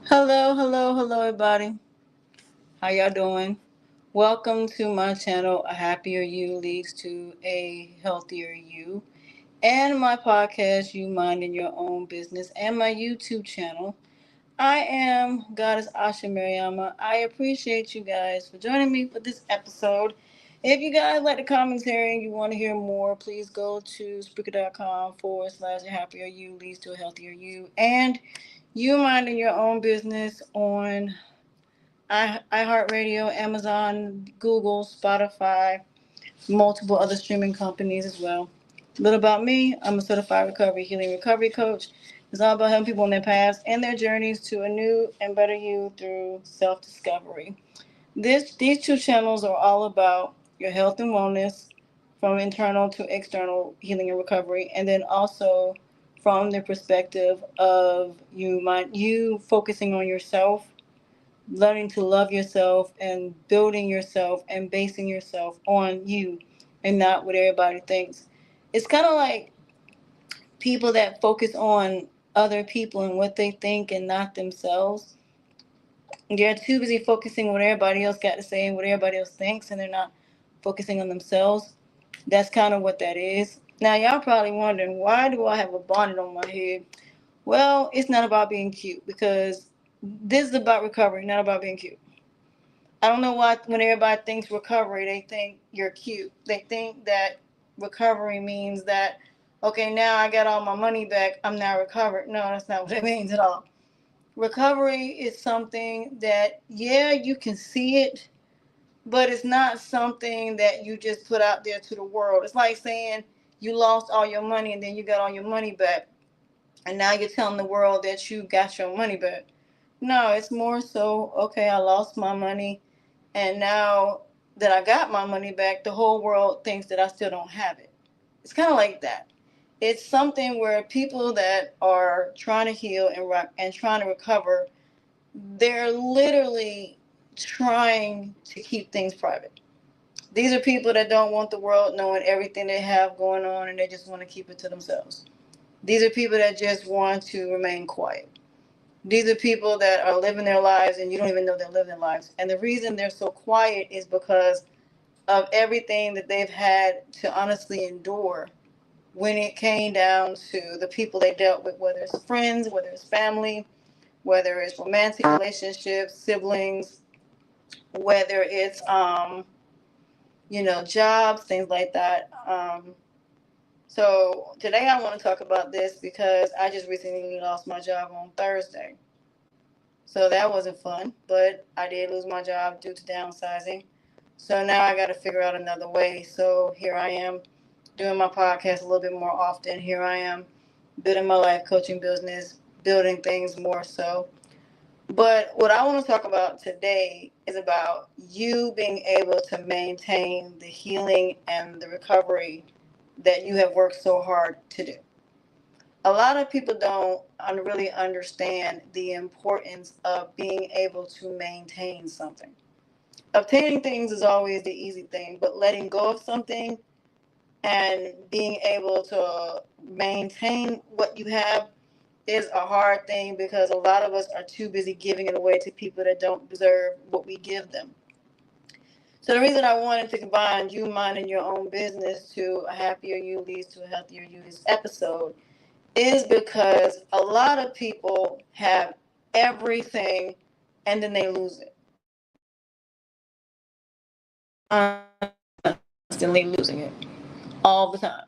Hello, everybody. How y'all doing? Welcome to my channel. A happier you leads to a healthier you, and my podcast, You Minding Your Own Business, and my YouTube channel. I am Goddess Asha Mariama. I appreciate you guys for joining me for this episode. If you guys like the commentary and you want to hear more, please go to Spreaker.com/A happier you leads to a healthier you, and You Minding Your Own Business on iHeartRadio, Amazon, Google, Spotify, multiple other streaming companies as well. A little about me: I'm a certified recovery healing recovery coach. It's all about helping people in their past and their journeys to a new and better you through self-discovery. These two channels are all about your health and wellness, from internal to external healing and recovery, and then also from the perspective of you focusing on yourself, learning to love yourself and building yourself and basing yourself on you and not what everybody thinks. It's kind of like people that focus on other people and what they think and not themselves. They're too busy focusing on what everybody else got to say and what everybody else thinks, and they're not focusing on themselves. That's kind of what that is. Now, y'all probably wondering, why do I have a bonnet on my head? Well, it's not about being cute, because this is about recovery, not about being cute. I don't know why when everybody thinks recovery, they think you're cute. They think that recovery means that, okay, now I got all my money back, I'm now recovered. No, that's not what it means at all. Recovery is something that, yeah, you can see it, but it's not something that you just put out there to the world. It's like saying you lost all your money and then you got all your money back, and now you're telling the world that you got your money back. No, it's more so, okay, I lost my money, and now that I got my money back, the whole world thinks that I still don't have it. It's kind of like that. It's something where people that are trying to heal and trying to recover, they're literally trying to keep things private. These are people that don't want the world knowing everything they have going on, and they just want to keep it to themselves. These are people that just want to remain quiet. These are people that are living their lives and you don't even know they're living their lives. And the reason they're so quiet is because of everything that they've had to honestly endure when it came down to the people they dealt with, whether it's friends, whether it's family, whether it's romantic relationships, siblings, whether it's jobs, things like that. So today I want to talk about this because I just recently lost my job on Thursday. So that wasn't fun, but I did lose my job due to downsizing. So now I got to figure out another way. So here I am doing my podcast a little bit more often. Here I am building my life coaching business, building things more so. But what I want to talk about today is about you being able to maintain the healing and the recovery that you have worked so hard to do. A lot of people don't really understand the importance of being able to maintain something. Obtaining things is always the easy thing, but letting go of something and being able to maintain what you have is a hard thing, because a lot of us are too busy giving it away to people that don't deserve what we give them. So the reason I wanted to combine you minding your own business to a happier you leads to a healthier you this episode is because a lot of people have everything and then they lose it. Constantly losing it all the time.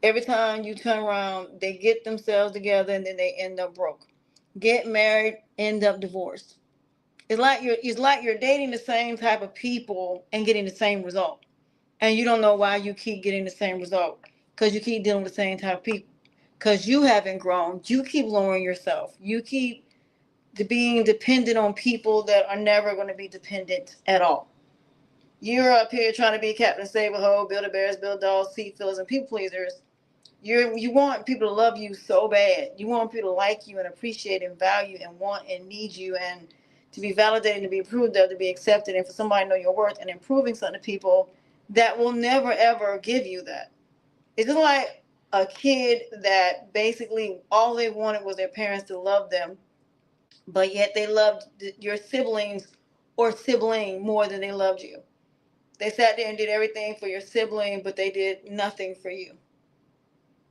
Every time you turn around, they get themselves together and then they end up broke. Get married, end up divorced. It's like you're dating the same type of people and getting the same result. And you don't know why you keep getting the same result, because you keep dealing with the same type of people. Because you haven't grown. You keep lowering yourself. You keep being dependent on people that are never going to be dependent at all. You're up here trying to be Captain Save-A-Ho, Build-A-Bears, Build Dolls, Seat Fillers, and People Pleasers. You want people to love you so bad. You want people to like you and appreciate and value and want and need you, and to be validated, to be approved of, to be accepted, and for somebody to know your worth, and improving something to people that will never ever give you that. It's just like a kid that basically all they wanted was their parents to love them, but yet they loved your siblings or sibling more than they loved you. They sat there and did everything for your sibling, but they did nothing for you.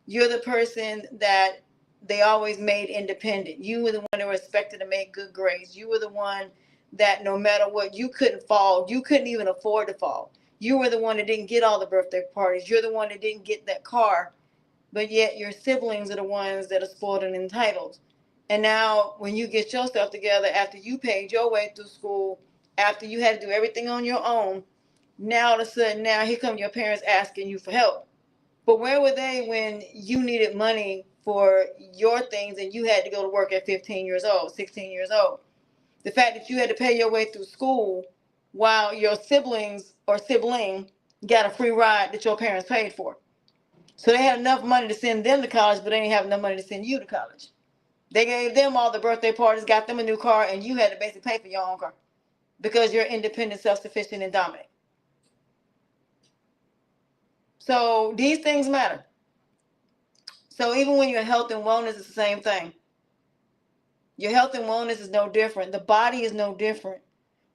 You're the person that they always made independent. You were the one that was expected to make good grades. You were the one that no matter what, you couldn't fall. You couldn't even afford to fall. You were the one that didn't get all the birthday parties. You're the one that didn't get that car. But yet your siblings are the ones that are spoiled and entitled. And now when you get yourself together after you paid your way through school, after you had to do everything on your own, now all of a sudden now here come your parents asking you for help. But where were they when you needed money for your things and you had to go to work at 15 years old, 16 years old? The fact that you had to pay your way through school while your siblings or sibling got a free ride that your parents paid for. So they had enough money to send them to college, but they didn't have enough money to send you to college. They gave them all the birthday parties, got them a new car, and you had to basically pay for your own car because you're independent, self-sufficient, and dominant. So these things matter. So even when your health and wellness is the same thing. Your health and wellness is no different. The body is no different.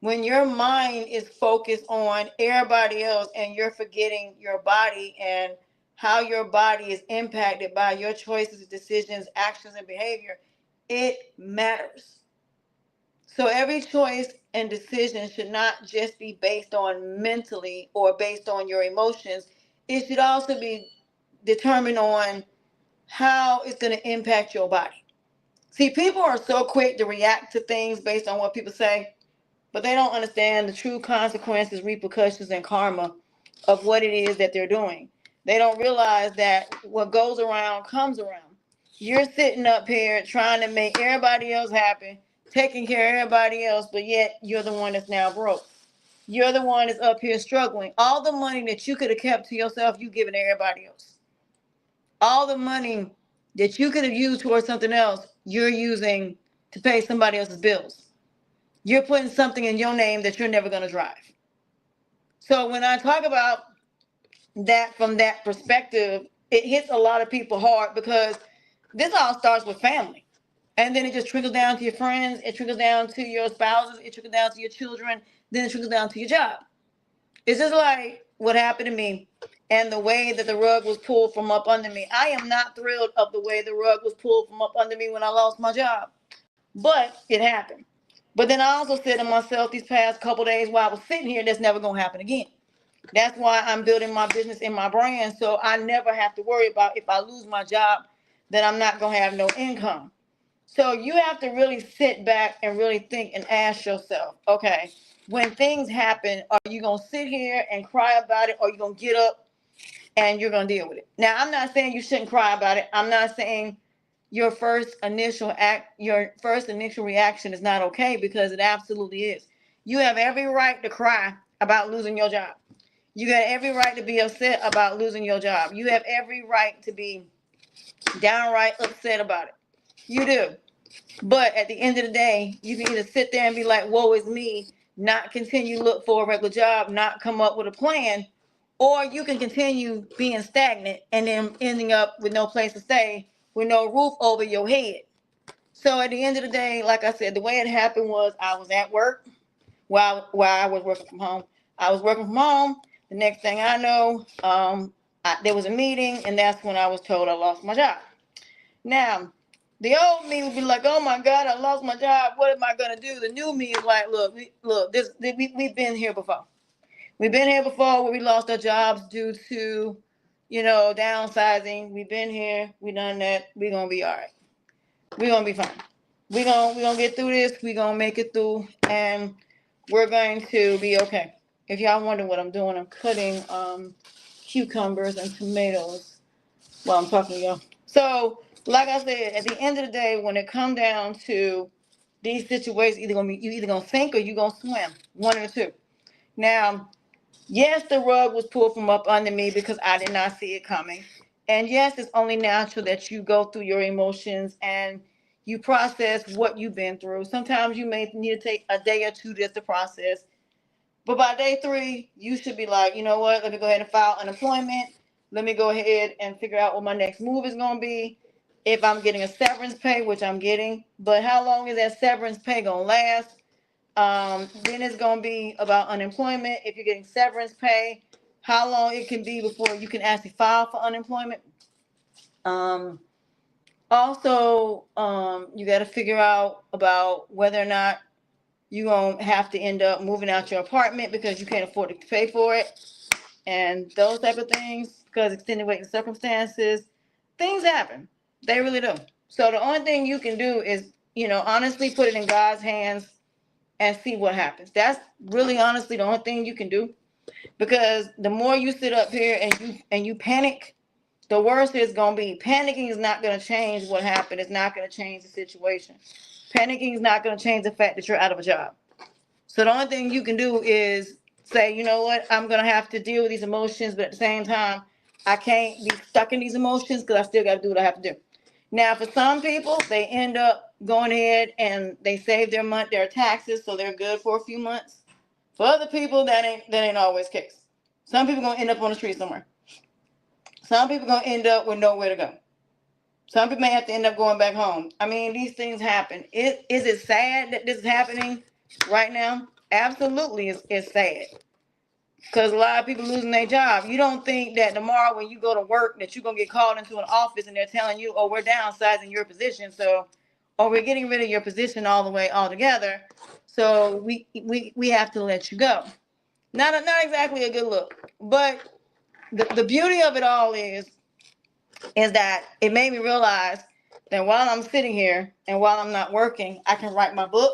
When your mind is focused on everybody else and you're forgetting your body and how your body is impacted by your choices, decisions, actions, and behavior, it matters. So every choice and decision should not just be based on mentally or based on your emotions. It should also be determined on how it's going to impact your body. See, people are so quick to react to things based on what people say, but they don't understand the true consequences, repercussions, and karma of what it is that they're doing. They don't realize that what goes around comes around. You're sitting up here trying to make everybody else happy, taking care of everybody else, but yet you're the one that's now broke. You're the one that's up here struggling. All the money that you could have kept to yourself, you giving to everybody else. All the money that you could have used towards something else, you're using to pay somebody else's bills. You're putting something in your name that you're never going to drive. So when I talk about that from that perspective, it hits a lot of people hard because this all starts with family. And then it just trickles down to your friends, it trickles down to your spouses, it trickles down to your children, then it trickles down to your job. It's just like what happened to me and the way that the rug was pulled from up under me. I am not thrilled of the way the rug was pulled from up under me when I lost my job, but it happened. But then I also said to myself these past couple days while I was sitting here, that's never going to happen again. That's why I'm building my business and my brand so I never have to worry about if I lose my job, that I'm not going to have no income. So you have to really sit back and really think and ask yourself, okay, when things happen, are you going to sit here and cry about it, or are you going to get up and you're going to deal with it? Now, I'm not saying you shouldn't cry about it. I'm not saying your first initial reaction is not okay, because it absolutely is. You have every right to cry about losing your job. You got every right to be upset about losing your job. You have every right to be downright upset about it. You do. But at the end of the day, you can either sit there and be like, woe is me, not continue to look for a regular job, not come up with a plan, or you can continue being stagnant and then ending up with no place to stay, with no roof over your head. So at the end of the day, like I said, the way it happened was I was at work while I was working from home. I was working from home. The next thing I know, there was a meeting, and that's when I was told I lost my job. Now, the old me would be like, "Oh my God, I lost my job. What am I gonna do?" The new me is like, "Look, we've been here before. We've been here before where we lost our jobs due to, downsizing. We've been here. We done that. We're gonna be all right. We're gonna be fine. We're gonna get through this. We're gonna make it through, and we're going to be okay." If y'all wonder what I'm doing, I'm cutting cucumbers and tomatoes while I'm talking to y'all. So, like I said, at the end of the day, when it come down to these situations, you either gonna sink or you gonna swim. One or two. Now, yes, the rug was pulled from up under me because I did not see it coming. And yes, it's only natural that you go through your emotions and you process what you've been through. Sometimes you may need to take a day or two just to process. But by day 3, you should be like, you know what? Let me go ahead and file unemployment. Let me go ahead and figure out what my next move is going to be. if I'm getting a severance pay, which I'm getting, but how long is that severance pay gonna last? Then it's gonna be about unemployment. If you're getting severance pay, how long it can be before you can actually file for unemployment. Um, Also, you got to figure out about whether or not you're going to have to end up moving out your apartment because you can't afford to pay for it, and those type of things, because extenuating circumstances, things happen. They really do. So the only thing you can do is, honestly put it in God's hands and see what happens. That's really honestly the only thing you can do, because the more you sit up here and you panic, the worst it's gonna be. Panicking is not gonna change what happened. It's not gonna change the situation. Panicking is not gonna change the fact that you're out of a job. So the only thing you can do is say, you know what, I'm gonna have to deal with these emotions, but at the same time, I can't be stuck in these emotions because I still gotta do what I have to do. Now, for some people, they end up going ahead and they save their taxes, so they're good for a few months. For other people, that ain't always the case. Some people gonna end up on the street somewhere. Some people gonna end up with nowhere to go. Some people may have to end up going back home. I mean, these things happen. Is it sad that this is happening right now? Absolutely, it's sad. Because a lot of people losing their job. You don't think that tomorrow when you go to work that you're going to get called into an office and they're telling you, oh, we're downsizing your position. So, or we're getting rid of your position all the way altogether. So we have to let you go. Not exactly a good look. But the beauty of it all is that it made me realize that while I'm sitting here and while I'm not working, I can write my book,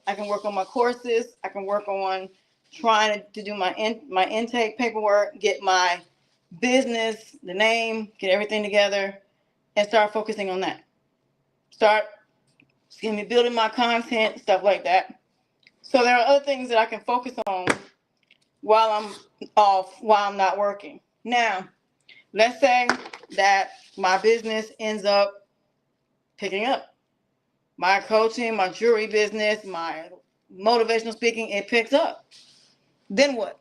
I can work on my courses, I can work on trying to do my intake paperwork, get my business, the name, get everything together, and start focusing on that. Start, building my content, stuff like that. So there are other things that I can focus on while I'm off, while I'm not working. Now, let's say that my business ends up picking up. My coaching, my jewelry business, my motivational speaking, it picks up. Then what?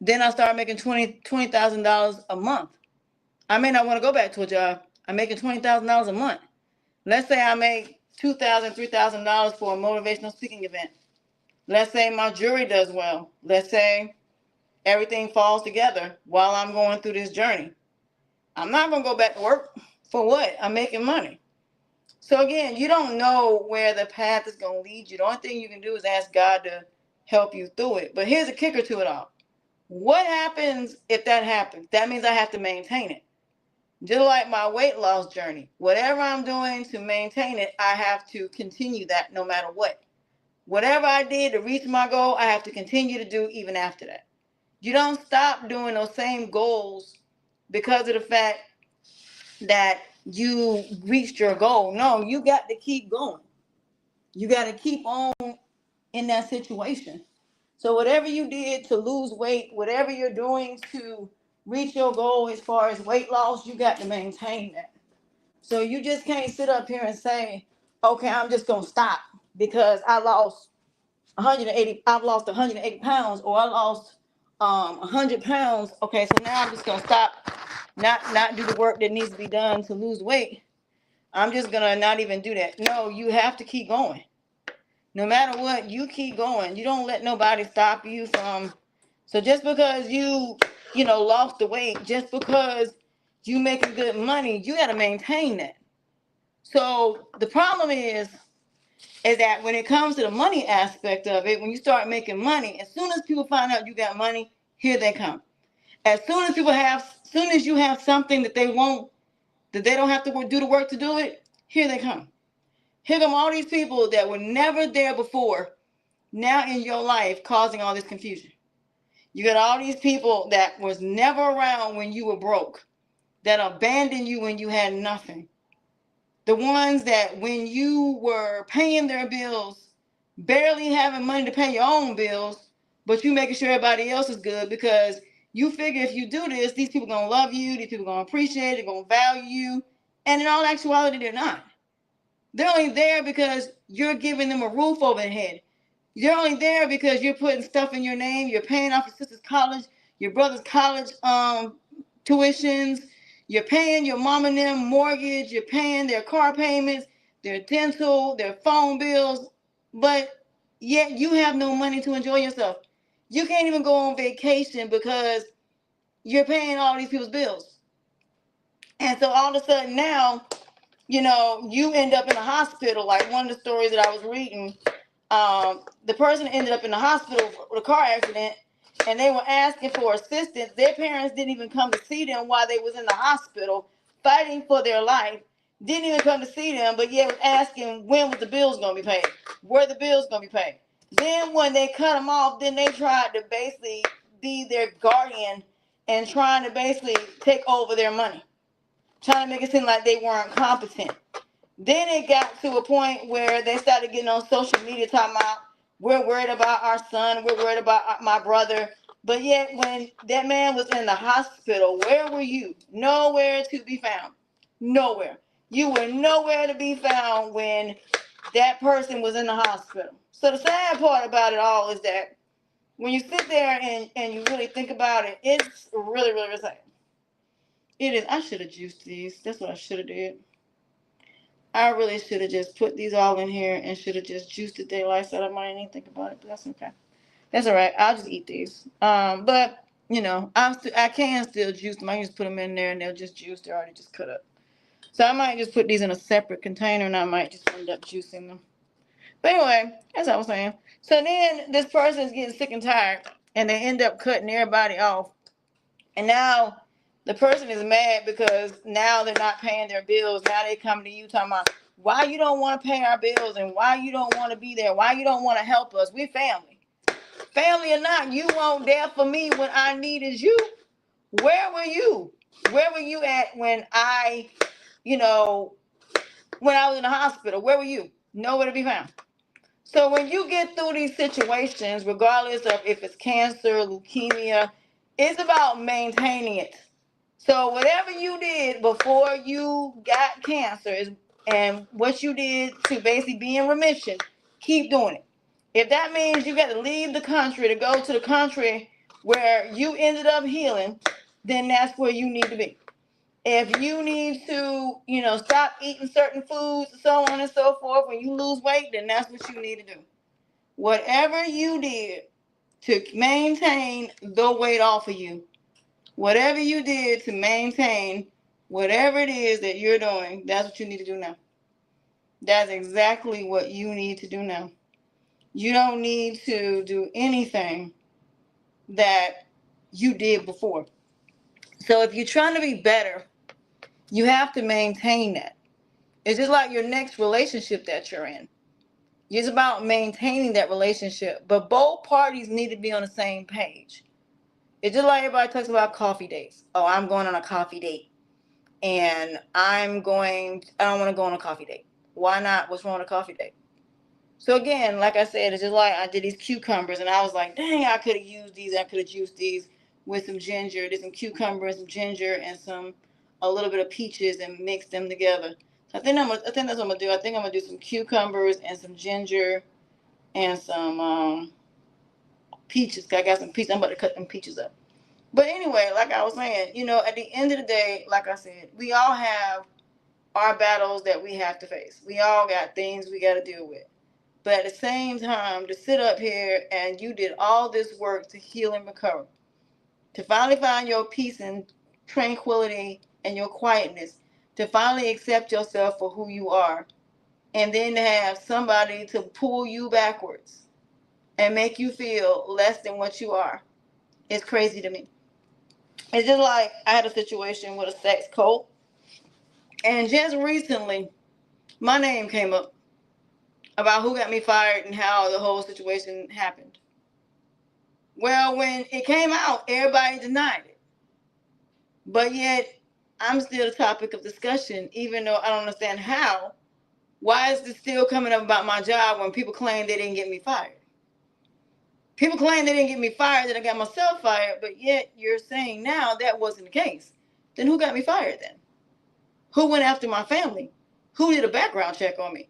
Then I start making $20,000 a month. I may not want to go back to a job. I'm making $20,000 a month. Let's say I make $2,000, $3,000 for a motivational speaking event. Let's say my jewelry does well. Let's say everything falls together while I'm going through this journey. I'm not going to go back to work. For what? I'm making money. So again, you don't know where the path is going to lead you. The only thing you can do is ask God to help you through it. But here's a kicker to it all. What happens if that happens? That means I have to maintain it. Just like my weight loss journey. Whatever I'm doing to maintain it, I have to continue that no matter what. Whatever I did to reach my goal, I have to continue to do even after that. You don't stop doing those same goals because of the fact that you reached your goal. No, you got to keep going. You got to keep on in that situation. So whatever you did to lose weight, whatever you're doing to reach your goal as far as weight loss, you got to maintain that. So you just can't sit up here and say, okay, I'm just going to stop because I've lost 180 pounds, or I lost 100 pounds. Okay, so now I'm just going to stop, not do the work that needs to be done to lose weight. I'm just going to not even do that. No, you have to keep going. No matter what, you keep going. You don't let nobody stop you from. So just because lost the weight, just because you making good money, you got to maintain that. So the problem is that when it comes to the money aspect of it, when you start making money, as soon as people find out you got money, here they come. As soon as you have something that they want, that they don't have to do the work to do it, here they come. Here come all these people that were never there before, now in your life, causing all this confusion. You got all these people that was never around when you were broke, that abandoned you when you had nothing. The ones that when you were paying their bills, barely having money to pay your own bills, but you making sure everybody else is good because you figure if you do this, these people gonna love you, these people gonna appreciate it, gonna value you, and in all actuality, they're not. They're only there because you're giving them a roof over their head. You're only there because you're putting stuff in your name. You're paying off your sister's college, your brother's college tuitions. You're paying your mom and them mortgage. You're paying their car payments, their dental, their phone bills. But yet you have no money to enjoy yourself. You can't even go on vacation because you're paying all these people's bills. And so all of a sudden now, you end up in a hospital. Like one of the stories that I was reading, the person ended up in the hospital with a car accident, and they were asking for assistance. Their parents didn't even come to see them while they was in the hospital, fighting for their life. Didn't even come to see them, but yet was asking when was the bills going to be paid, were the bills going to be paid. Then when they cut them off, then they tried to basically be their guardian and trying to basically take over their money, trying to make it seem like they weren't competent. Then it got to a point where they started getting on social media talking about, we're worried about our son, we're worried about my brother. But yet when that man was in the hospital, where were you? Nowhere to be found. Nowhere. You were nowhere to be found when that person was in the hospital. So the sad part about it all is that when you sit there and you really think about it, it's really, really sad. It is. I should have juiced these. That's what I should have did. I really should have just put these all in here and should have just juiced the daylights out of mine. I didn't think about it, but that's okay. That's all right. I'll just eat these. But I can still juice them. I can just put them in there and they'll just juice. They're already just cut up. So I might just put these in a separate container and I might just end up juicing them. But anyway, as I was saying. So then this person is getting sick and tired and they end up cutting everybody off. And now the person is mad because now they're not paying their bills. Now they come to you talking about why you don't want to pay our bills and why you don't want to be there, why you don't want to help us. We family. Family or not, you weren't there for me when I needed you. Where were you? Where were you at when when I was in the hospital? Where were you? Nowhere to be found. So when you get through these situations, regardless of if it's cancer, leukemia, it's about maintaining it. So whatever you did before you got cancer and what you did to basically be in remission, keep doing it. If that means you got to leave the country to go to the country where you ended up healing, then that's where you need to be. If you need to, stop eating certain foods, so on and so forth, when you lose weight, then that's what you need to do. Whatever you did to maintain the weight off of you, whatever you did to maintain whatever it is that you're doing, that's what you need to do now. That's exactly what you need to do now. You don't need to do anything that you did before. So if you're trying to be better, you have to maintain that. It's just like your next relationship that you're in. It's about maintaining that relationship, but both parties need to be on the same page. It's just like everybody talks about coffee dates. Oh, I'm going on a coffee date. And I don't want to go on a coffee date. Why not? What's wrong with a coffee date? So again, like I said, it's just like I did these cucumbers and I was like, dang, I could have used these. I could have juiced these with some ginger. Did some cucumbers, some ginger, and a little bit of peaches and mixed them together. So I think that's what I'm gonna do. I think I'm gonna do some cucumbers and some ginger and some peaches. I got some peaches. I'm about to cut them peaches up. But anyway, like I was saying, at the end of the day, like I said, we all have our battles that we have to face. We all got things we got to deal with. But at the same time, to sit up here and you did all this work to heal and recover, to finally find your peace and tranquility and your quietness, to finally accept yourself for who you are, and then to have somebody to pull you backwards and make you feel less than what you are, it's crazy to me. It's just like I had a situation with a sex cult, and just recently, my name came up about who got me fired and how the whole situation happened. Well, when it came out, everybody denied it. But yet, I'm still the topic of discussion, even though I don't understand how. Why is this still coming up about my job when people claim they didn't get me fired? People claim they didn't get me fired, that I got myself fired, but yet you're saying now that wasn't the case. Then who got me fired then? Who went after my family? Who did a background check on me?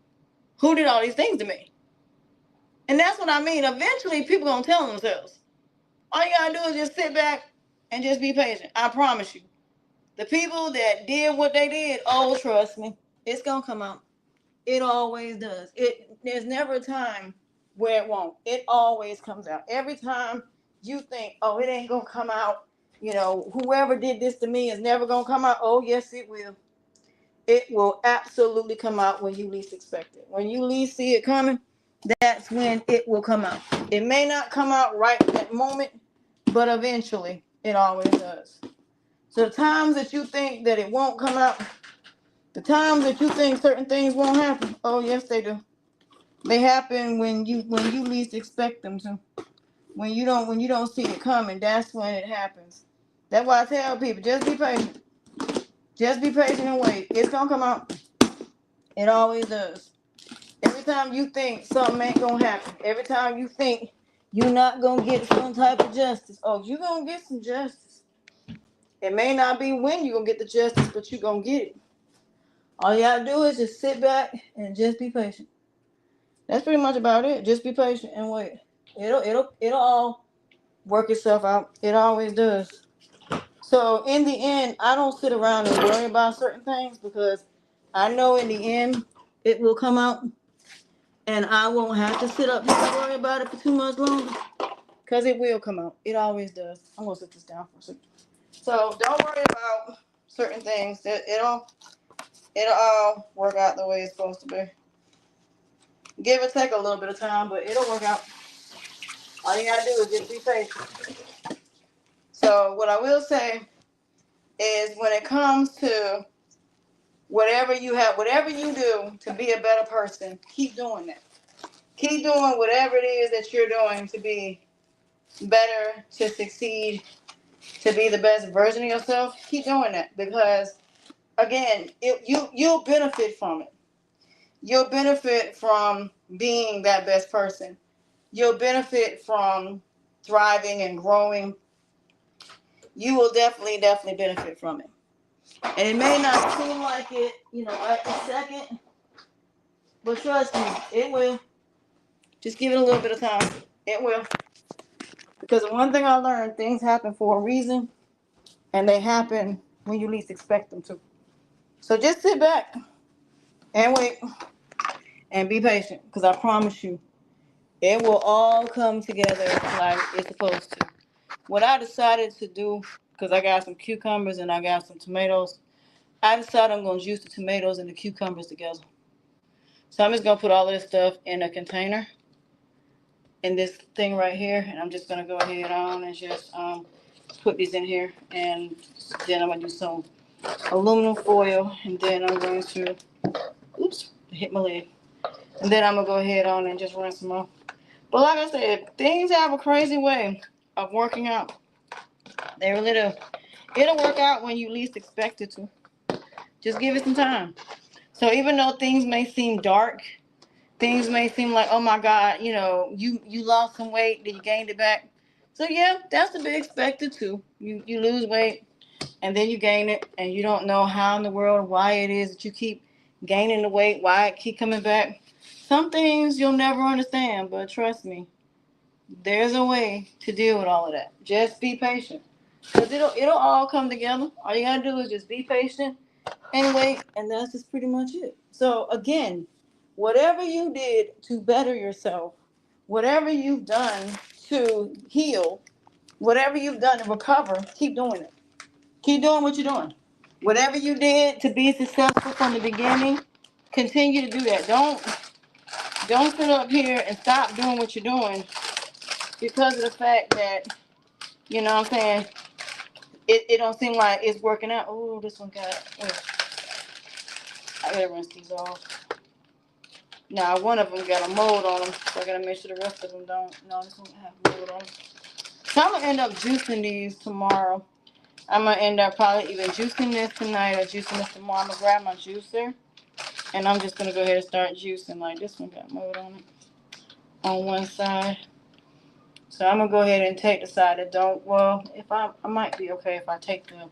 Who did all these things to me? And that's what I mean. Eventually, people gonna tell themselves. All you gotta do is just sit back and just be patient. I promise you. The people that did what they did, oh, trust me, it's gonna come out. It always does. There's never a time where it won't. It always comes out. Every time you think, oh, it ain't gonna come out, whoever did this to me is never gonna come out. Oh, yes, it will. It will absolutely come out when you least expect it. When you least see it coming, that's when it will come out. It may not come out right at that moment, but eventually it always does. So the times that you think that it won't come out, the times that you think certain things won't happen, oh yes they do. They happen when you least expect them to. When you don't see it coming, that's when it happens. That's why I tell people, just be patient. Just be patient and wait. It's gonna come out. It always does. Every time you think something ain't gonna happen, every time you think you're not gonna get some type of justice, oh, you're gonna get some justice. It may not be when you're gonna get the justice, but you're gonna get it. All you gotta do is just sit back and just be patient. That's pretty much about it. Just be patient and wait. It'll all work itself out. It always does. So in the end, I don't sit around and worry about certain things because I know in the end it will come out, and I won't have to sit up here and worry about it for too much longer because it will come out. It always does. I'm gonna sit this down for a second. So don't worry about certain things. It'll all work out the way it's supposed to be. Give or take a little bit of time, but it'll work out. All you gotta do is just be patient. So what I will say is when it comes to whatever you do to be a better person, keep doing that. Keep doing whatever it is that you're doing to be better, to succeed, to be the best version of yourself. Keep doing that because again, you'll benefit from it. You'll benefit from being that best person. You'll benefit from thriving and growing. You will definitely benefit from it. And it may not seem like it, at the second, but trust me, it will. Just give it a little bit of time. It will. Because the one thing I learned, things happen for a reason, and they happen when you least expect them to. So just sit back and wait and be patient, because I promise you, it will all come together like it's supposed to. What I decided to do, because I got some cucumbers and I got some tomatoes, I decided I'm going to juice the tomatoes and the cucumbers together. So I'm just going to put all of this stuff in a container, in this thing right here, and I'm just going to go ahead on and just put these in here, and then I'm going to do some aluminum foil, and then I'm going to, hit my leg, and then I'm going to go ahead on and just rinse them off. But like I said, things have a crazy way of working out. They really do. It'll work out when you least expect it to. Just give it some time. So even though things may seem dark, things may seem like, oh my God, you lost some weight, then you gained it back. So yeah, that's to be expected too. You lose weight and then you gain it, and you don't know how in the world, why it is that you keep gaining the weight, why it keep coming back. Some things you'll never understand, but trust me, there's a way to deal with all of that. Just be patient. Because it'll all come together. All you gotta do is just be patient and wait, and that's just pretty much it. So again, whatever you did to better yourself, whatever you've done to heal, whatever you've done to recover, keep doing it. Keep doing what you're doing. Whatever you did to be successful from the beginning, continue to do that. Don't sit up here and stop doing what you're doing because of the fact that, what I'm saying, it don't seem like it's working out. Oh, this one got, I gotta rinse these off. Now, one of them got a mold on them, so I gotta make sure the rest of them don't. No, this one have mold on them. So I'm gonna end up juicing these tomorrow. I'm gonna end up probably either juicing this tonight or juicing this tomorrow. I'm gonna grab my juicer, and I'm just gonna go ahead and start juicing. Like this one got mold on it on one side. So I'm gonna go ahead and take the side that don't. Well, if I might be okay if I take the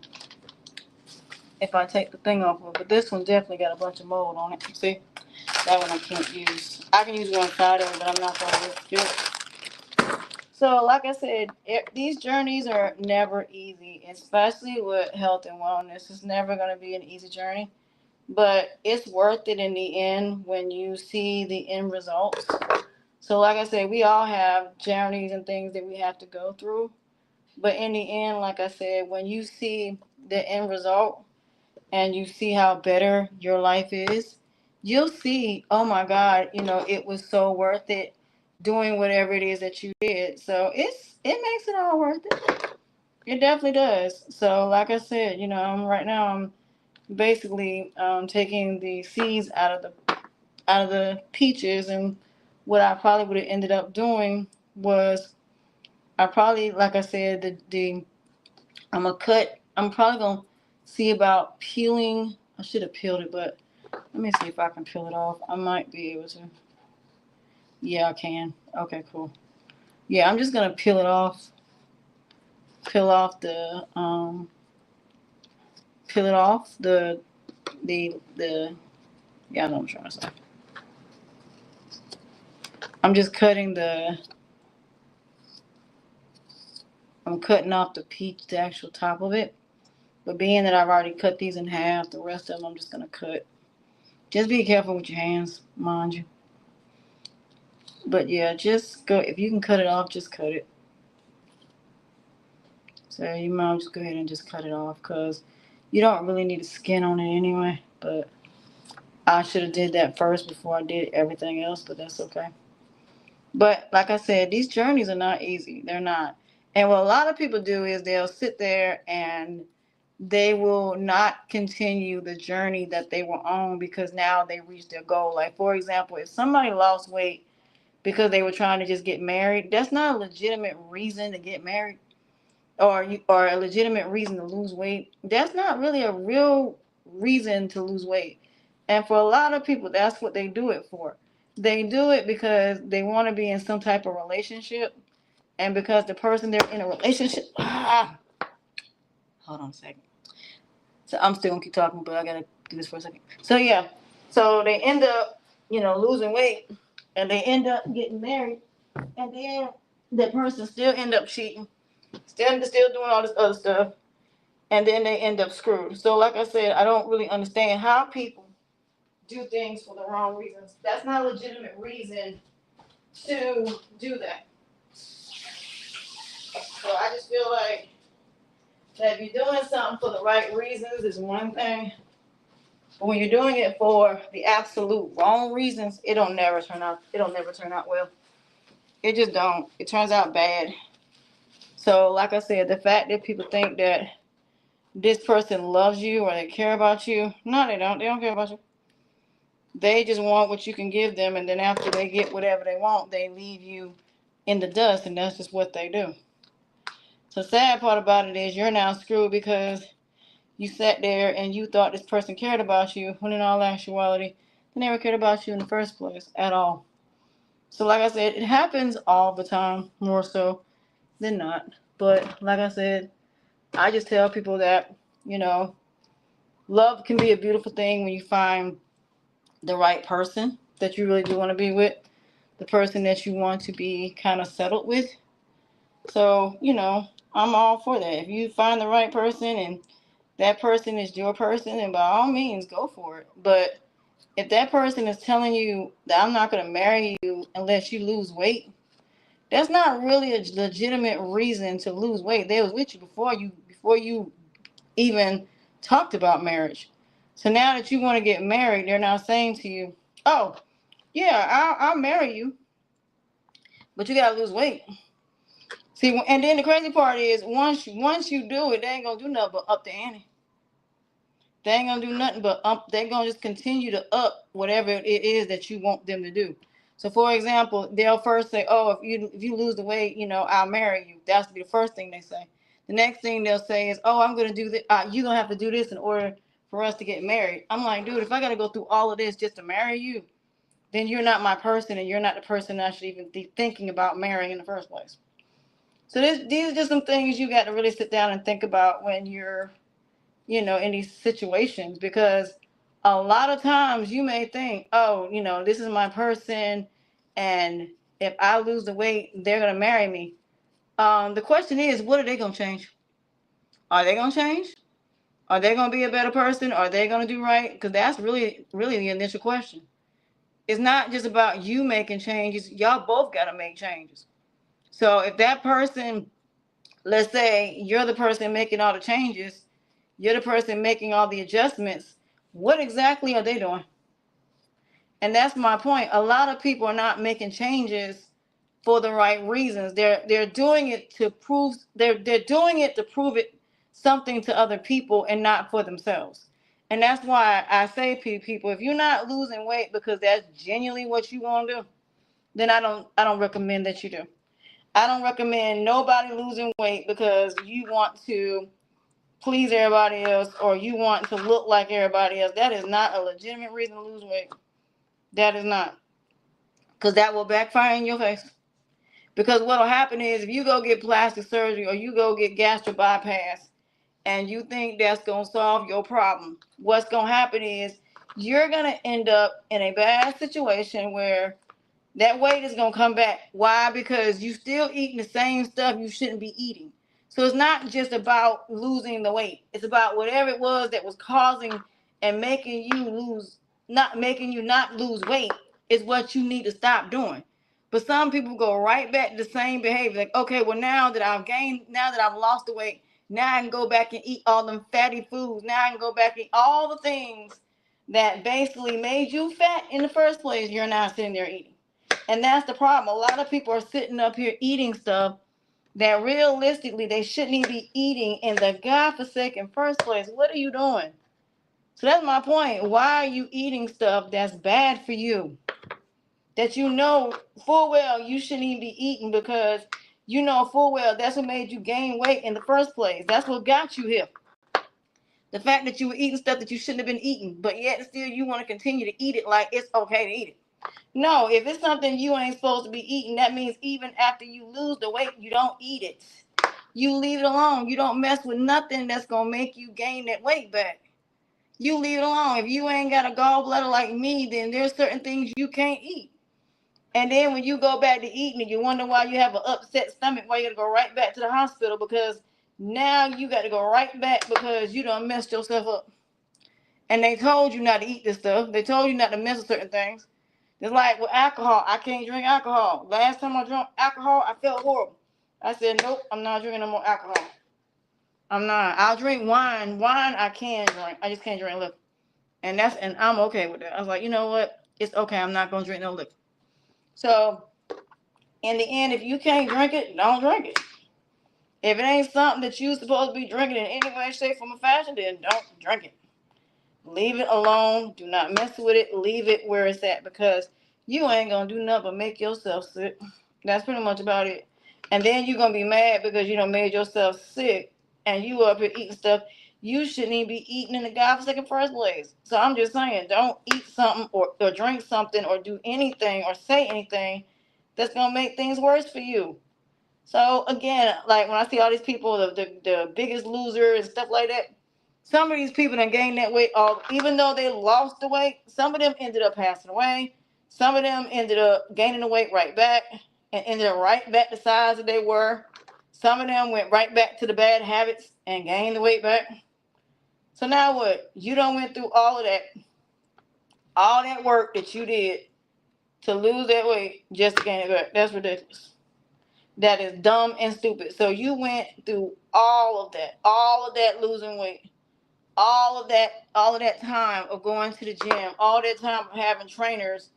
thing off of it, but this one definitely got a bunch of mold on it. See, that one I can't use. I can use one side of it, but I'm not gonna do it. So, like I said, these journeys are never easy, especially with health and wellness. It's never going to be an easy journey, but it's worth it in the end when you see the end results. So, like I said, we all have journeys and things that we have to go through. But in the end, like I said, when you see the end result and you see how better your life is, you'll see, oh my God, it was so worth it doing whatever it is that you did. So it makes it all worth it. It definitely does. So like I said, right now I'm basically taking the seeds out of the peaches, and what I probably would have ended up doing was I probably, like I said, the I'm gonna cut. I'm probably gonna see about peeling. I should have peeled it, but let me see if I can peel it off. I might be able to. Yeah, I can. Okay, cool. Yeah, I'm just gonna peel it off. Peel off the. Yeah, I know what I'm trying to say. I'm just cutting the. I'm cutting off the peach, the actual top of it. But being that I've already cut these in half, the rest of them I'm just gonna cut. Just be careful with your hands, mind you. But yeah, just go. If you can cut it off, just cut it. So you might just go ahead and just cut it off because you don't really need a skin on it anyway. But I should have did that first before I did everything else, but that's okay. But like I said, these journeys are not easy. They're not. And what a lot of people do is they'll sit there and they will not continue the journey that they were on because now they reached their goal. Like, for example, if somebody lost weight because they were trying to just get married, that's not a legitimate reason to get married or a legitimate reason to lose weight. That's not really a real reason to lose weight. And for a lot of people, that's what they do it for. They do it because they want to be in some type of relationship, and because the person they're in a relationship. Hold on a second. So I'm still gonna keep talking, but I gotta do this for a second. So yeah, so they end up, losing weight, and they end up getting married, and then that person still end up cheating, still doing all this other stuff, and then they end up screwed. So like I said, I don't really understand how people do things for the wrong reasons. That's not a legitimate reason to do that. So I just feel like that if you're doing something for the right reasons is one thing. But when you're doing it for the absolute wrong reasons, it'll never turn out well. It just don't. It turns out bad. So like I said, the fact that people think that this person loves you or they care about you, no, they don't. They don't care about you. They just want what you can give them, and then after they get whatever they want, they leave you in the dust, and that's just what they do. So the sad part about it is you're now screwed because you sat there and you thought this person cared about you, when in all actuality, they never cared about you in the first place at all. So like I said, it happens all the time, more so than not. But like I said, I just tell people that, you know, love can be a beautiful thing when you find the right person that you really do want to be with, the person that you want to be kind of settled with. So, I'm all for that. If you find the right person and that person is your person, then by all means, go for it. But if that person is telling you that I'm not going to marry you unless you lose weight, that's not really a legitimate reason to lose weight. They was with you before you even talked about marriage. So now that you want to get married, they're now saying to you, "Oh, yeah, I'll marry you, but you gotta lose weight." See, and then the crazy part is once you do it, they ain't gonna do nothing but up the ante. They ain't gonna do nothing but they're gonna just continue to up whatever it is that you want them to do. So, for example, they'll first say, "Oh, if you lose the weight, I'll marry you." That's be the first thing they say. The next thing they'll say is, "Oh, I'm gonna do this. You're gonna have to do this in order for us to get married." I'm like, dude, if I gotta go through all of this just to marry you, then you're not my person, and you're not the person I should even be thinking about marrying in the first place. So these are just some things you got to really sit down and think about when you're in these situations, because a lot of times you may think, oh, this is my person, and if I lose the weight, they're going to marry me. The question is, what are they gonna change? Are they gonna change? Are they gonna be a better person? Are they gonna do right? Because that's really the initial question. It's not just about you making changes. Y'all both gotta make changes. So if that person, let's say you're the person making all the changes, you're the person making all the adjustments, what exactly are they doing? And that's my point. A lot of people are not making changes for the right reasons. They're doing it to prove they're doing it to prove it something to other people and not for themselves. And that's why I say to people, if you're not losing weight because that's genuinely what you want to do, then I don't recommend that you do. I don't recommend nobody losing weight because you want to please everybody else or you want to look like everybody else. That is not a legitimate reason to lose weight. That is not. Because that will backfire in your face. Because what will happen is if you go get plastic surgery or you go get gastric bypass and you think that's going to solve your problem, what's going to happen is you're going to end up in a bad situation where that weight is going to come back. Why? Because you still eating the same stuff you shouldn't be eating. So it's not just about losing the weight. It's about whatever it was that was causing and making you not lose weight is what you need to stop doing. But some people go right back to the same behavior. Like, okay, well, now that I've lost the weight, now I can go back and eat all them fatty foods. Now I can go back and eat all the things that basically made you fat in the first place. You're now sitting there eating. And that's the problem. A lot of people are sitting up here eating stuff that realistically they shouldn't even be eating in the godforsaken first place. What are you doing? So that's my point. Why are you eating stuff that's bad for you? That you know full well you shouldn't even be eating because you know full well that's what made you gain weight in the first place. That's what got you here. The fact that you were eating stuff that you shouldn't have been eating, but yet still you want to continue to eat it like it's okay to eat it. No, if it's something you ain't supposed to be eating, that means even after you lose the weight, you don't eat it. You leave it alone. You don't mess with nothing that's going to make you gain that weight back. You leave it alone. If you ain't got a gallbladder like me, then there's certain things you can't eat. And then when you go back to eating and you wonder why you have an upset stomach, why you got to go right back to the hospital because now you got to go right back because you done messed yourself up. And they told you not to eat this stuff. They told you not to mess with certain things. It's like with alcohol. I can't drink alcohol. Last time I drank alcohol, I felt horrible. I said, nope, I'm not drinking no more alcohol. I'm not. I'll drink wine. Wine I can drink. I just can't drink liquor. And I'm okay with that. I was like, you know what? It's okay. I'm not gonna drink no liquor. So in the end, if you can't drink it, don't drink it. If it ain't something that you supposed to be drinking in any way, shape, form, or fashion, then don't drink it. Leave it alone. Do not mess with it. Leave it where it's at because you ain't gonna do nothing but make yourself sick. That's pretty much about it. And then you're gonna be mad because you done made yourself sick and you up here eating stuff you shouldn't even be eating in the godforsaken first place. So I'm just saying, don't eat something or drink something or do anything or say anything that's gonna make things worse for you. So again, like when I see all these people, the biggest loser and stuff like that, some of these people that gained that weight, even though they lost the weight, some of them ended up passing away. Some of them ended up gaining the weight right back and ended up right back the size that they were. Some of them went right back to the bad habits and gained the weight back. So now what? You done went through all that work that you did to lose that weight just to gain it back. That's ridiculous. That is dumb and stupid. So you went through all of that losing weight, all of that time of going to the gym, all that time of having trainers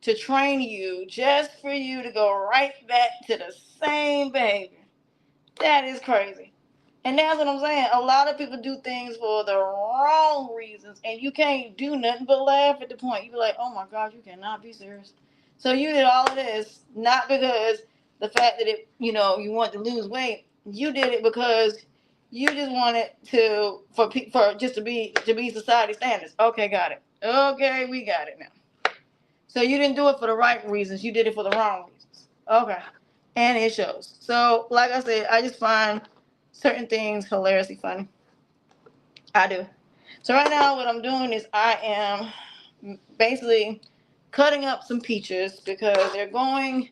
to train you just for you to go right back to the same behavior. That is crazy. And that's what I'm saying. A lot of people do things for the wrong reasons, and you can't do nothing but laugh at the point. You be like, oh my God, you cannot be serious. So you did all of this, not because the fact that you want to lose weight. You did it because you just wanted for just to be society standards. Okay, got it. Okay, we got it now. So you didn't do it for the right reasons. You did it for the wrong reasons. Okay. And it shows. So, like I said, I just find certain things hilariously funny. I do. So right now what I'm doing is I am basically cutting up some peaches because they're going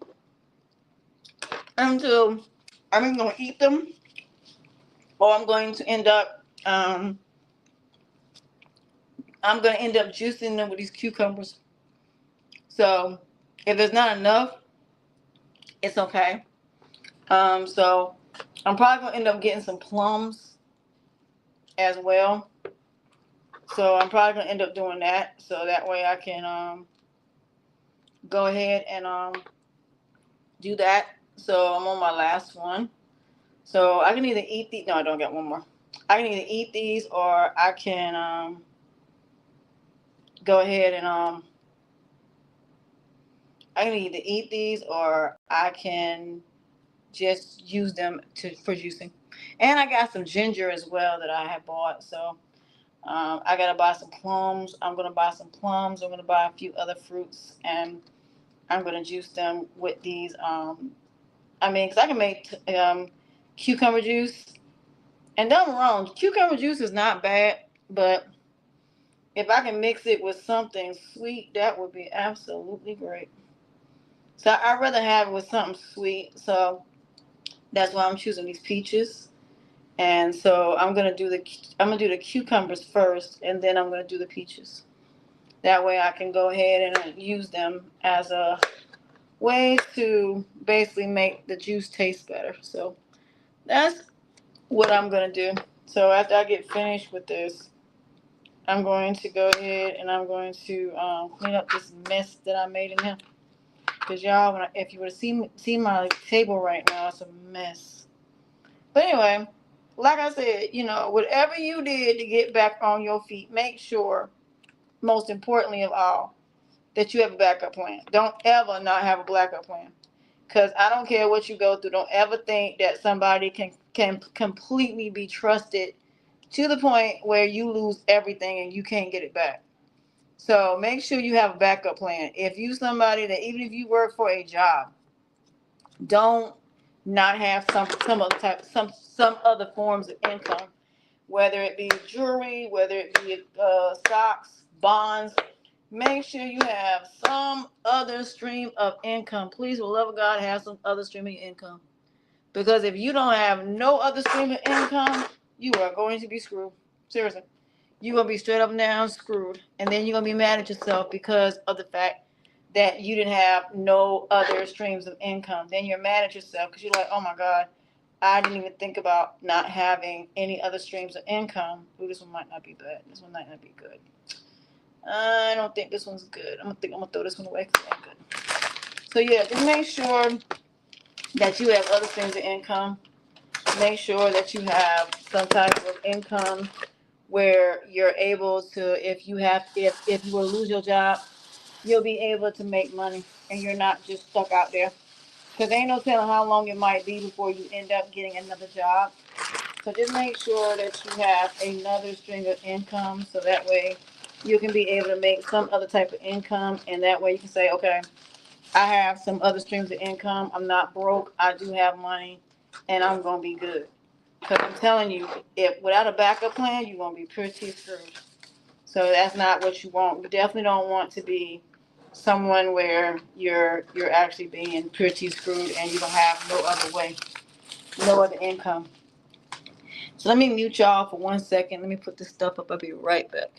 into I'm either going to eat them or I'm going to end up juicing them with these cucumbers. So if there's not enough, it's okay. So I'm probably gonna end up getting some plums as well. So I'm probably gonna end up doing that. So that way I can go ahead and do that. So I'm on my last one. So I can either eat these. No, I don't got one more. I can either eat these or I can go ahead and I can either eat these or I can just use them for juicing. And I got some ginger as well that I have bought. So I gotta buy some plums. I'm gonna buy some plums. I'm gonna buy a few other fruits, and I'm gonna juice them with these. Because I can make cucumber juice. And don't get me wrong, cucumber juice is not bad, but if I can mix it with something sweet, that would be absolutely great. So I'd rather have it with something sweet. So that's why I'm choosing these peaches. And so I'm gonna do the cucumbers first, and then I'm gonna do the peaches. That way I can go ahead and use them as a way to basically make the juice taste better. So that's what I'm gonna do. So after I get finished with this, I'm going to go ahead and I'm going to clean up this mess that I made in here. Cause y'all, if you would have seen my table right now, it's a mess. But anyway, like I said, whatever you did to get back on your feet, make sure, most importantly of all, that you have a backup plan. Don't ever not have a backup plan. Because I don't care what you go through. Don't ever think that somebody can completely be trusted to the point where you lose everything and you can't get it back. So make sure you have a backup plan. If you somebody that even if you work for a job, don't not have some other forms of income, whether it be jewelry, whether it be stocks, bonds. Make sure you have some other stream of income. Please, for the love of God, have some other stream of income. Because if you don't have no other stream of income, you are going to be screwed. Seriously. You're going to be straight up and down screwed. And then you're going to be mad at yourself because of the fact that you didn't have no other streams of income. Then you're mad at yourself because you're like, oh my God, I didn't even think about not having any other streams of income. Ooh, this one might not be bad. This one might not be good. I don't think this one's good. I'm gonna throw this one away because it ain't good. So yeah, just make sure that you have other streams of income. Make sure that you have some type of income where you're able to, if you were to lose your job, you'll be able to make money and you're not just stuck out there. Because ain't no telling how long it might be before you end up getting another job. So just make sure that you have another stream of income so that way you can be able to make some other type of income, and that way you can say, okay, I have some other streams of income. I'm not broke. I do have money and I'm going to be good. Because I'm telling you, if without a backup plan, you're going to be pretty screwed. So that's not what you want. You definitely don't want to be someone where you're actually being pretty screwed and you don't have no other way, no other income. So let me mute y'all for 1 second. Let me put this stuff up. I'll be right back.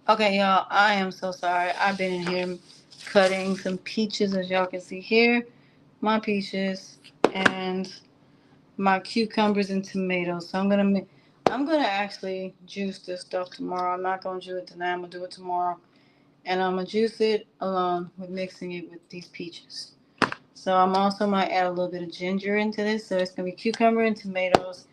Okay, y'all, I am so sorry. I've been in here cutting some peaches, as y'all can see here. My peaches and my cucumbers and tomatoes. So I'm gonna actually juice this stuff tomorrow. I'm not gonna do it tonight. I'm gonna do it tomorrow, and I'm gonna juice it along with mixing it with these peaches. So I'm also might add a little bit of ginger into this. So it's gonna be cucumber and tomatoes,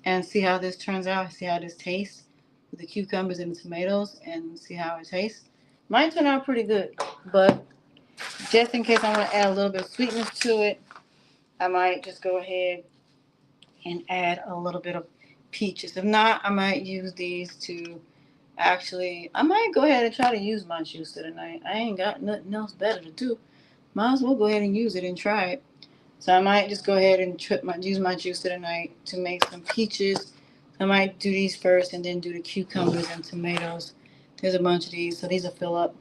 and see how this turns out. See how this tastes with the cucumbers and the tomatoes, and see how it tastes. Might turn out pretty good, but just in case I want to add a little bit of sweetness to it, I might just go ahead and add a little bit of peaches. If not, I might use these to actually, I might go ahead and try to use my juicer tonight. I ain't got nothing else better to do. Might as well go ahead and use it and try it. So I might just go ahead and use my juicer tonight to make some peaches. I might do these first and then do the cucumbers and tomatoes. There's a bunch of these, so these will fill up.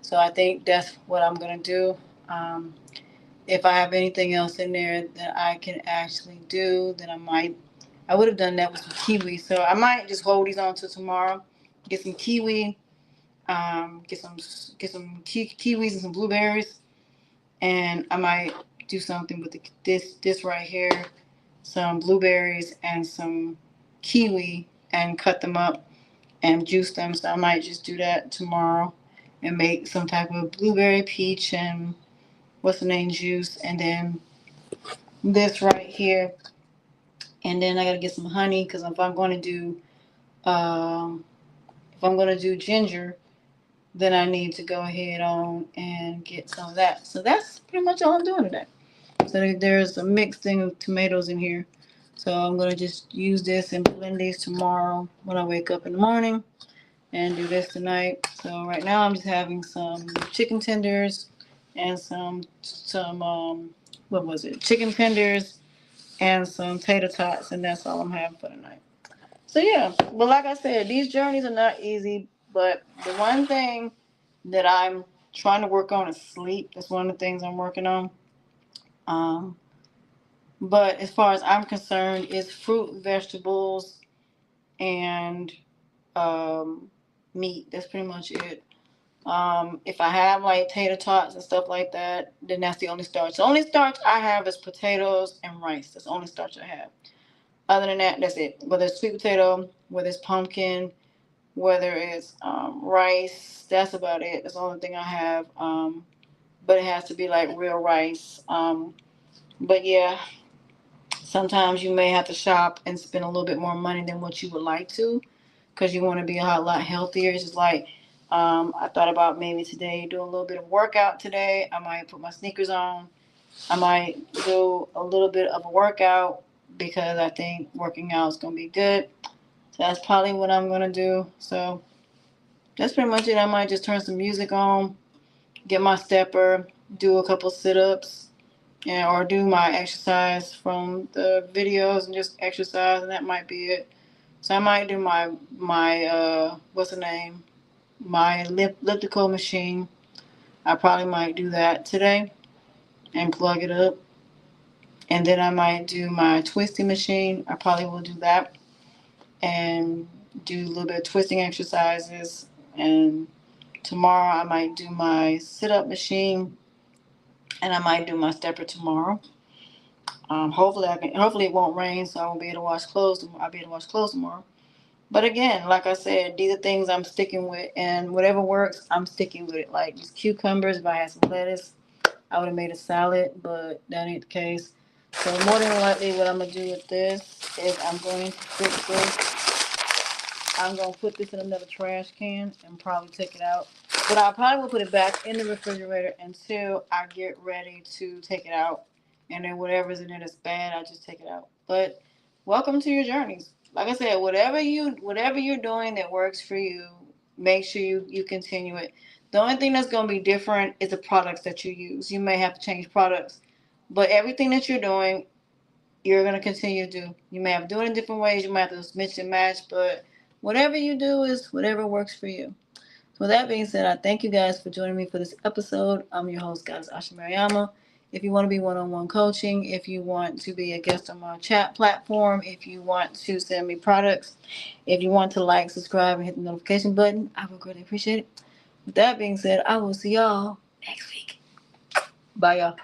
So I think that's what I'm gonna do. Um, if I have anything else in there that I can actually do, then I would have done that with some kiwi. So I might just hold these on till tomorrow. Get some kiwi, get some kiwis and some blueberries, and I might do something with this right here, some blueberries and some kiwi, and cut them up and juice them. So I might just do that tomorrow and make some type of blueberry peach and what's the name juice, and then this right here, and then I gotta get some honey because um, if I'm gonna do ginger, then I need to go ahead on and get some of that. So that's pretty much all I'm doing today. So there's a mixed thing of tomatoes in here. So I'm gonna just use this and blend these tomorrow when I wake up in the morning and do this tonight. So right now I'm just having some chicken tenders and some what was it? Chicken tenders and some tater tots, and that's all I'm having for tonight. So yeah, but like I said, these journeys are not easy. But the one thing that I'm trying to work on is sleep. That's one of the things I'm working on. Um, but as far as I'm concerned, it's fruit, vegetables, and um, meat. That's pretty much it. If I have like tater tots and stuff like that, then that's the only starch. The only starch I have is potatoes and rice. That's the only starch I have. Other than that, that's it. Whether it's sweet potato, whether it's pumpkin, whether it's rice, that's about it. That's the only thing I have. But it has to be like real rice. But yeah, sometimes you may have to shop and spend a little bit more money than what you would like to because you want to be a lot healthier. It's just like I thought about maybe today doing a little bit of workout today. I might put my sneakers on. I might do a little bit of a workout because I think working out is going to be good. So that's probably what I'm going to do. So that's pretty much it. I might just turn some music on, get my stepper, do a couple sit-ups, and or do my exercise from the videos and just exercise, and that might be it. So I might do my what's the name? My elliptical machine. I probably might do that today and plug it up. And then I might do my twisting machine. I probably will do that and do a little bit of twisting exercises. And tomorrow I might do my sit-up machine and I might do my stepper tomorrow. Hopefully it won't rain, so I won't be able to wash clothes. I'll be able to wash clothes tomorrow. But again, like I said, these are things I'm sticking with, and whatever works, I'm sticking with it. Like these cucumbers, if I had some lettuce, I would have made a salad, but that ain't the case. So more than likely, what I'm gonna do with this is I'm gonna put this in another trash can and probably take it out. But I probably will put it back in the refrigerator until I get ready to take it out. And then whatever's in it that's bad, I just take it out. But welcome to your journeys. Like I said, whatever you're doing that works for you, make sure you continue it. The only thing that's gonna be different is the products that you use. You may have to change products, but everything that you're doing, you're gonna continue to do. You may have to do it in different ways. You might have to mix and match, but whatever you do is whatever works for you. So with that being said, I thank you guys for joining me for this episode. I'm your host, guys, Asha Mariama. If you want to be one-on-one coaching, if you want to be a guest on my chat platform, if you want to send me products, if you want to like, subscribe, and hit the notification button, I would greatly appreciate it. With that being said, I will see y'all next week. Bye, y'all.